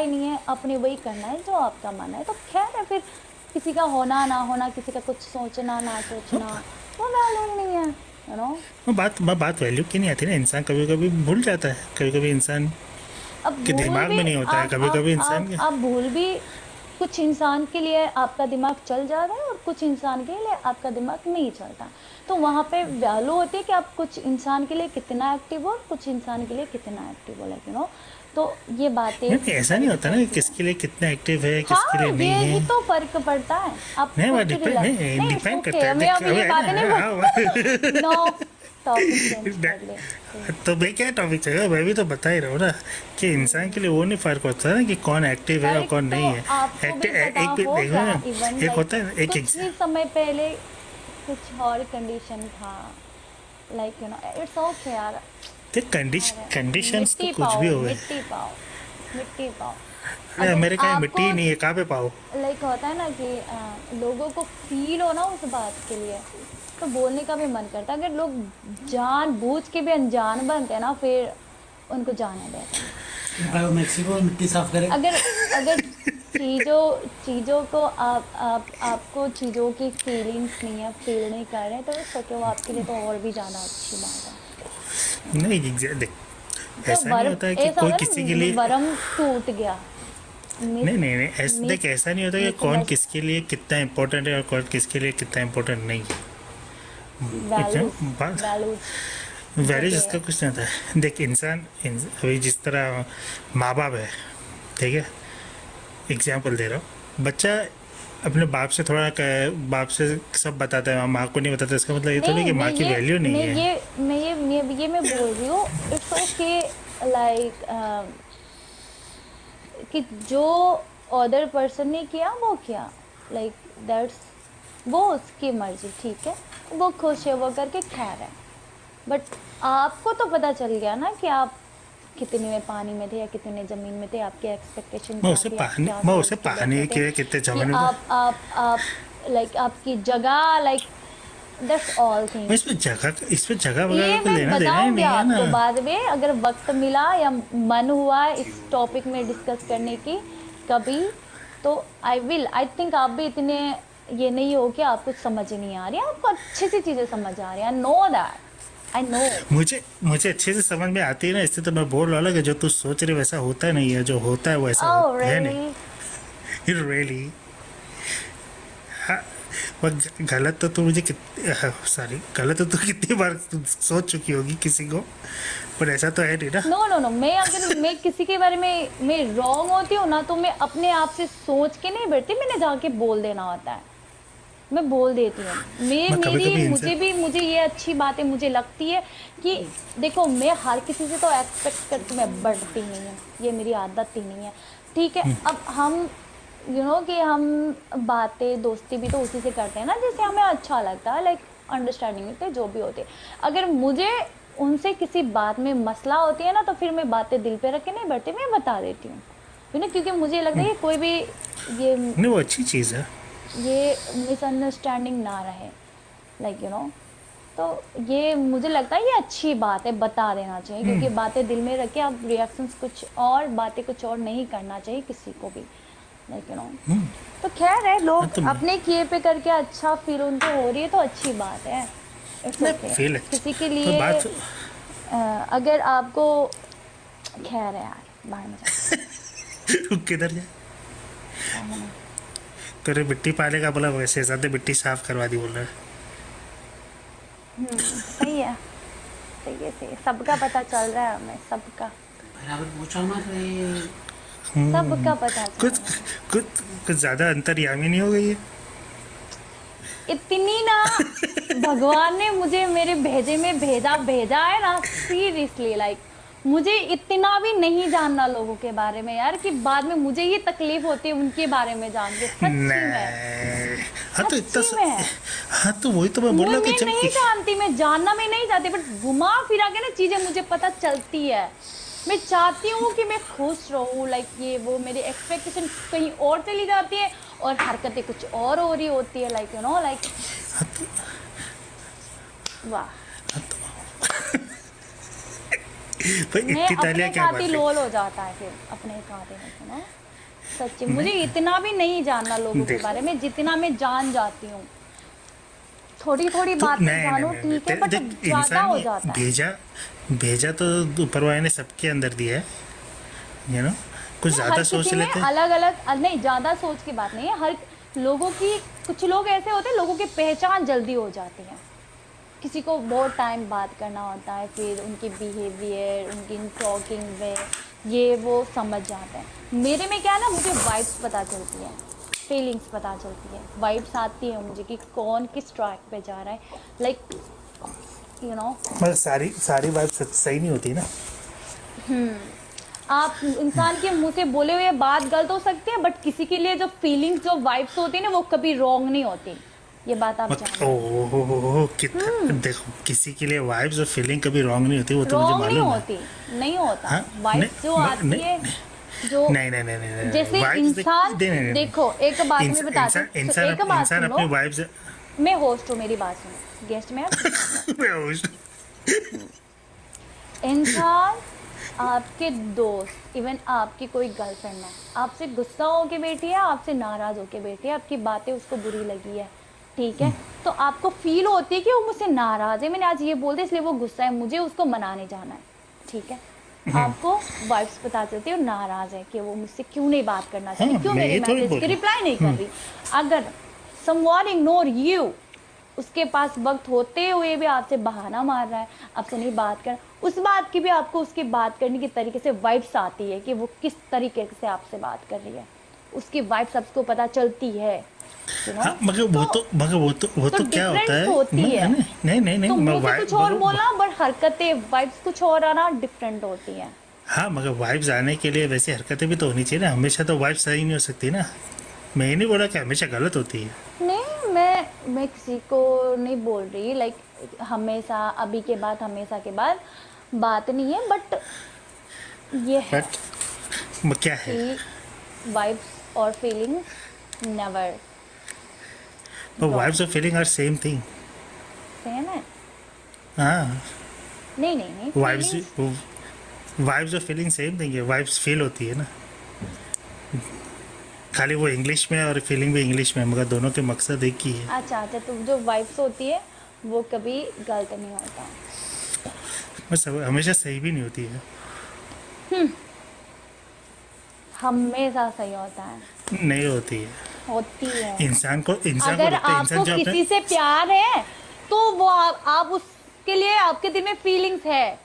ही नहीं है, अपने वही करना है जो आपका मन है। तो खैर है, फिर किसी का होना ना होना, किसी का कुछ सोचना ना सोचना, वो वैल्यू नहीं है, यू नो। बात वैल्यू की नहीं आती ना, इंसान कभी कभी भूल जाता है, कभी कभी इंसान अब के भूल दिमाग भी में नहीं होता है, कभी कभी इंसान के। आप भूल भी, कुछ इंसान के लिए आपका दिमाग चल जा रहा है और कुछ इंसान के लिए आपका दिमाग नहीं चलता। तो वहाँ पे वैल्यू होती है कि आप कुछ इंसान के लिए कितना एक्टिव हो और कुछ इंसान के लिए कितना एक्टिव हो, लाइक यू नो। तो ये बातें नहीं, ऐसा नहीं फर्क होता ना कि पड़ती है। किसके लिए कितना एक्टिव है, किसके हाँ, लिए नहीं ये है। ही तो फर्क पड़ता है। आप नहीं, वो खुद डिपेंड, रिला नहीं नहीं, इट्स डिपेंड करता ओके, है, हमें देख अभी अभी ये है बातें नहीं ना, बोल नो, टॉपिक चेंज कर ले please। तो मैं क्या टॉपिक चाहिए, मैं भी तो बता ही रहा हूँ ना कि इंसान के लिए वो नहीं फर्क होता ना कि कौन एक्टिव है और फर्क कौन तो नहीं है। आपको भी एक्टिव पता एक भी देखो होगा, ना, इवन एक लाइक होता है एक कुछ ही समय पहले कुछ और कंडीशन था, like you know, it's okay यार। अरे कंडीशंस तो मिट्टी कुछ भी पाओ, हो गए। मिट्टी पाओ, मिट्टी पाओ। अरे अगर मेरे का मिट्टी आपको ही नहीं है, कहाँ पे पाओ। लाइक होता है ना कि लोगों को फील हो ना उस बात के लिए, तो बोलने का भी मन करता है। अगर लोग जान बूझ के भी अनजान बनते हैं ना, फिर उनको जाने देते हैं। भाई वो मेक्सिको मिट्टी साफ करे। अगर अगर चीज़ों चीज़ों को आपको चीज़ों की फीलिंग्स नहीं है, फील नहीं कर रहे, तो इट्स ओके, वो आपके लिए तो और भी ज़्यादा अच्छी बात है। नहीं, देख, तो ऐसा नहीं वरम होता है कि ऐसा कोई होता है किसी के ना, लिए। वरम टूट गया, मिस नहीं नहीं नहीं, मिस देख, ऐसा नहीं होता कि कौन मिसअंडरस्टैंडिंग, किसके लिए कितना इम्पोर्टेंट है और कौन किसके लिए कितना इम्पोर्टेंट नहीं है। वैल्यूज बात वैल्यूज वैल्यूज जगह इसका है। कुछ नहीं होता है। देख, अभी जिस तरह माँ बाप है, ठीक है, एग्जाम्पल दे रहा हूँ, बच्चा अपने बाप से सब बताता है, माँ को नहीं बताता, इसका मतलब ये तो नहीं नहीं, कि माँ की वैल्यू नहीं है। मैं बोल रही हूँ, इट्स ओके, लाइक कि जो अदर पर्सन ने किया वो किया, लाइक दैट्स, वो उसकी मर्जी, ठीक है, वो खुश है, वो करके खैर है। बट आपको तो पता चल गया ना कि आप कितने में पानी में थे या कितने ज़मीन में थे, आपकी एक्सपेक्टेशन क्या थी, आप क्या मैं सोच उसे के बैठे पानी थे के कितने कि जमाने में। आप लाइक आपकी जगह, लाइक दैट्स ऑल मैं थिंग्स। इसमें जगह वगैरह ये को मैं लेना देना ही बताऊंगी नहीं है ना। आपको बाद में, अगर वक्त मिला या मन हुआ इस टॉपिक में डिस्कस करने की कभी, तो आई थिंक आप भी इतने ये नहीं हो कि आपको समझ नहीं आ रही है, आपको अच्छी सी चीज़ें समझ आ रही है, नो दैट, आई नो। मुझे अच्छे से समझ में आती है ना, इससे तो मैं बोल रहा हूँ कि जो तू सोच रही वैसा होता नहीं है, जो होता है वो ऐसा ओह है रियली? नहीं। रियली। हाँ, वो गलत तो तू मुझे सॉरी, गलत तो तू कितनी बार तू सोच चुकी होगी किसी को, पर ऐसा तो है नहीं ना। नो नो नो, मैं अगर मैं किसी के बारे में मैं रॉन्ग होती हूँ ना, तो मैं अपने आप से सोच के नहीं बैठती, मैंने जाके बोल देना होता है, मैं बोल देती हूँ। मैं मैं कभी मेरी कभी इनसे। मुझे ये अच्छी बात है, मुझे लगती है कि देखो, मैं हर किसी से तो एक्सपेक्ट करती, मैं बढ़ती नहीं हूँ, ये मेरी आदत ही नहीं है, ठीक है। अब हम कि हम बातें दोस्ती भी तो उसी से करते हैं ना जैसे हमें अच्छा लगता है, लाइक अंडरस्टैंडिंग होते जो भी होते। अगर मुझे उनसे किसी बात में मसला होती है ना, तो फिर मैं बातें दिल पे रख के नहीं बैठती, मैं बता देती हूँ, क्योंकि मुझे लगता है कि कोई भी ये नहीं, वो अच्छी चीज़ है। ये मिसअंडरस्टैंडिंग ना रहे, लाइक तो ये मुझे लगता है ये अच्छी बात है, बता देना चाहिए, क्योंकि बातें दिल में रख के आप रिएक्शंस कुछ और, बातें कुछ और नहीं करना चाहिए किसी को भी, लाइक तो खैर है, हाँ, लोग तो अपने किए पे करके अच्छा फील उनको हो रही है तो अच्छी बात है, इट्स नहीं, ओके। फील किसी के पर लिए बात। अगर आपको, खैर है यार, बाहर में किधर जाए, जाए तेरे मिट्टी पाले का बोला, वैसे ज्यादा मिट्टी साफ करवा दी बोल रहा है। सही है, सही है, सही है, सबका पता चल रहा है हमें, सबका बराबर पूछा मत रे। सबका पता चल कुछ रहा है। कुछ कुछ ज्यादा अंतर्यामी नहीं हो गई है। इतनी ना, भगवान ने मुझे मेरे भेजे में भेजा है ना, सीरियसली, लाइक मुझे इतना भी नहीं जानना लोगों के बारे में यार, कि बाद में मुझे ये तकलीफ होती है उनके बारे में जान के, सच्ची में, नहीं, हाँ तो इतना सच्ची में। हाँ तो वही तो मैं बोल रहा हूँ कि मैं जब नहीं जानती, मैं जानना मैं नहीं चाहती, बट घुमा फिरा के ना चीजें मुझे पता चलती है। मैं चाहती हूँ कि मैं खुश रहूँ, लाइक ये वो मेरी एक्सपेक्टेशन कहीं और चली जाती है और हरकतें कुछ और हो रही होती है, लाइक लाइक हाँ तो वाह। हाँ तो भाई मैं इतनी अपने तालियां क्या साथ बात ही है? लोल हो जाता है फिर अपने साथ ही सुनो। सच्ची मुझे इतना भी नहीं जानना लोगों के देखो। बारे में जितना मैं जान जाती हूँ। थोड़ी थोड़ी तो बातें नहीं नहीं जानो नहीं ठीक है, नहीं, बट देख ज्यादा इंसान हो जाता है। भेजा भेजा तो ऊपर वाले ने सबके अंदर दिया है, कुछ हर ज़्यादा सोच किसी में लेते हैं। अलग अलग नहीं, ज्यादा सोच की बात नहीं है। हर लोगों की, कुछ लोग ऐसे होते हैं लोगों की पहचान जल्दी हो जाती है। किसी को बहुत टाइम बात करना होता है, फिर उनकी बिहेवियर, उनकी टॉकिंग वे, ये वो समझ जाते हैं। मेरे में क्या है ना, मुझे वाइब्स पता चलती है, फीलिंग्स पता चलती है, वाइब्स आती है मुझे कि कौन किस ट्रैक पे जा रहा है, लाइक मतलब सारी सारी बात सही नहीं होती ना। आप इंसान के मुंह से बोले हुए बात गलत हो सकती है, बट किसी के लिए जो फीलिंग्स, जो वाइब्स होती है ना, वो कभी रॉन्ग नहीं होती। ये बात आप जानो। ओह कितना देखो, किसी के लिए वाइब्स और फीलिंग कभी रॉन्ग नहीं होती, वो तो मुझे रॉन्ग नहीं मालूम है। होती, नहीं होता। हाँ वाइब्स जो आती है, जो नहीं नहीं नहीं नहीं जैसे vibes इंसान, नहीं, नहीं, नहीं, देखो एक बात मैं इंसान बताती इंसान हूँ, इंसान एक बात इंसान सुनो। अपनी वाइब्स मैं होस्ट हूँ, मेरी बात सुनो, गेस्ट में इंसान, आपके दोस्त, इवन आपकी कोई गर्लफ्रेंड है, आपसे गुस्सा होके बैठी है, आपसे नाराज होके बैठी है, आपकी बातें उसको बुरी लगी है, ठीक है, तो आपको फील होती है कि वो मुझसे नाराज है, मैंने आज ये बोल दिया इसलिए वो गुस्सा है, मुझे उसको मनाने जाना है, ठीक है। आपको वाइब्स पता चलती है वो नाराज है कि वो मुझसे क्यों नहीं बात करना चाहती, हाँ, क्यों मैं मेरे ये थोड़ी मैसेज बोल की रहा हूँ। रिप्लाई नहीं कर रही। अगर समवन इग्नोर यू, उसके पास वक्त होते हुए भी आपसे बहाना मार रहा है, आपसे नहीं बात कर, उस बात की भी आपको उसकी बात करने की तरीके से वाइब्स आती है कि वो किस तरीके से आपसे बात कर रही है, उसकी वाइब्स आपको पता चलती है, हाँ मगर वो तो क्या होता difference है, होती है। नहीं नहीं नहीं तो मैं मुंह से कुछ और बोलना, बट हरकतें, वाइब्स कुछ और आना डिफरेंट होती है। हाँ मगर वाइब्स आने के लिए वैसी हरकतें भी तो होनी चाहिए ना, हमेशा तो वाइब्स सही नहीं हो सकती ना। मैं ये नहीं बोला कि हमेशा गलत होती है। नहीं, मैं किसी को नहीं बोल रही, लाइक हमेशा, अभी के बाद, हमेशा के बाद बात नहीं है, बट ये है बट क्या है, कि वाइब्स और फीलिंग्स नेवर तो वाइब्स और feeling are same thing. Same है। हाँ नहीं नहीं नहीं, वाइब्स और फीलिंग सेम थिंग है, वाइब्स फील होती है ना, खाली वो इंग्लिश में और फीलिंग भी इंग्लिश में, मगर दोनों के मकसद एक ही है। अच्छा अच्छा, तो जो वाइब्स होती है वो कभी गलत नहीं होता। बस हमेशा सही भी नहीं होती है। हमेशा सही होता है, नहीं होती है। होती है। इंसान को अगर लगता है, आपको इंसान जो किसी अपने से प्यार है तो वो आप उसके लिए, आपके दिल में फीलिंग्स है,